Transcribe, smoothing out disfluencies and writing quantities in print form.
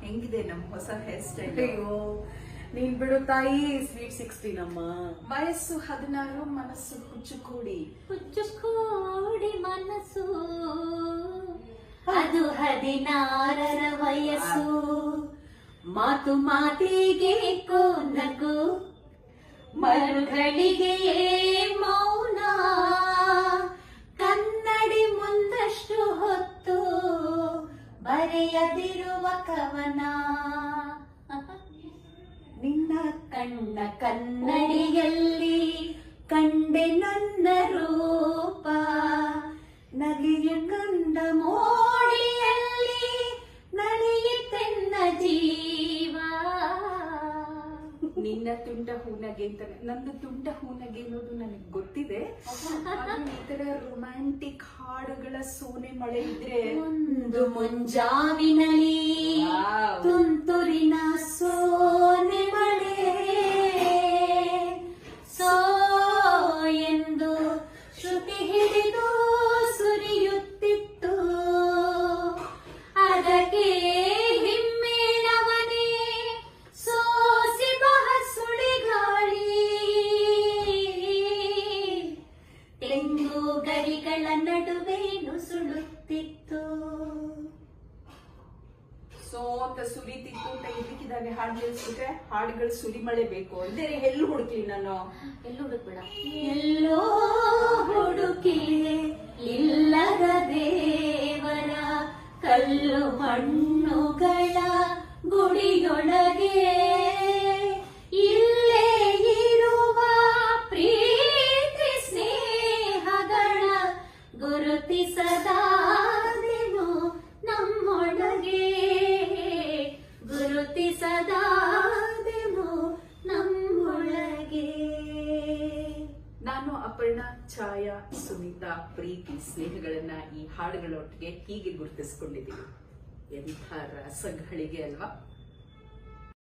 ಹೆಂಗಿದೆ ನಮ್ಮ ಹೊಸ ಹೇರ್ ಸ್ಟೈಲ್? ಅಯ್ಯೋ ನೀನ್ ಬಿಡು ತಾಯಿ, ಸ್ವೀಟ್ 16 ಅಮ್ಮ. ವಯಸ್ಸು 16, ಮನಸ್ಸು ಹುಚ್ಚುಕೋಡಿ. ಹುಚ್ಚುಕೋಡಿ ಮನಸ್ಸು ಅದು 16ರ ವಯಸ್ಸು. ಮಾತು ಮಾತಿಗೆ ಕೋನಕು ಮರುಗಳಿಗೆ ಮೌನ. ಕನ್ನಡಿ ಮುಂದಷ್ಟು ಹೊತ್ತು ಬರೆಯದಿರುವ ಕವನ. ನಿನ್ನ ಕಣ್ಣ ಕನ್ನಡಿಯಲ್ಲಿ ಕಂಡೆ ನನ್ನ ರೂಪ. ನಗೆಯ ಕಂಡ ಮೋಡಿಯಲ್ಲಿ ನಡೆಯುತ್ತೆನ್ನ ಜೀವ. ನಿನ್ನ ತುಂಟ ಹೂನಗೆ ಅಂತ, ನಂದು ತುಂಟ ಹೂನಗೆ ಅನ್ನೋದು ನನಗೆ ಗೊತ್ತಿದೆ. ಈ ತರ ರೊಮ್ಯಾಂಟಿಕ್ ಹಾಡುಗಳ ಸೋನೆ ಮಳೆ ಇದ್ರೆ ಒಂದು ಮುಂಜಾವಿನಲ್ಲಿ ತುಂತುರಿನ ಸೋನೆ ಮಳೆ. ಸೋ ಎಂದು ಶ್ರುತಿ ಹಿಡಿದು ಸುರಿಯುತ್ತಿತ್ತು. ಅದಕ್ಕೆ ಹಿಮ್ಮೇಳವನೇ ಸೋಸಿ ಬಹ ಸುಳಿಗಾಳಿ. ತೆಂಗು ಗರಿಗಳ ನಡುವೆ ನುಸುಳುತ್ತಿತ್ತು. ಸೋತ ಸುರಿತಿತ್ತು ಅಂತ ಇದಕ್ಕಿದ್ದಾಗೆ ಹಾಡು ನಿಲ್ಸಿದ್ರೆ ಹಾಡುಗಳು ಸುರಿಮಳೆ ಬೇಕು ಅಂದ್ರೆ ಎಲ್ಲೂ ಹುಡುಕ್ಲಿ ನಾನು. ಎಲ್ಲೂ ಹುಡುಕ್ಬೇಡ. ಎಲ್ಲೋ ಹುಡುಕಿ ಇಲ್ಲದ ದೇವರ ಕಲ್ಲು ಮಣ್ಣುಗಳ ಗುಡಿಯೊಳಗೆ ಇಲ್ಲೇ ಇರುವ ಪ್ರೀತಿ ಸ್ನೇಹಗಳ ಗುರುತಿಸದಾದೆನು ನಮ್ಮೊಳಗೆ. ಗುರುತಿಸದಾದೆನು ನಮ್ಮೊಳಗೆ. ನಾನು ಅಪರ್ಣ, ಛಾಯಾ, ಸುನೀತಾ ಪ್ರೀತಿ ಸ್ನೇಹಗಳನ್ನ ಈ ಹಾಡುಗಳೊಟ್ಟಿಗೆ ಹೀಗೆ ಗುರುತಿಸ್ಕೊಂಡಿದ್ದೀವಿ. ಎಂಥ ರಸಗಳಿಗೆ ಅಲ್ವಾ?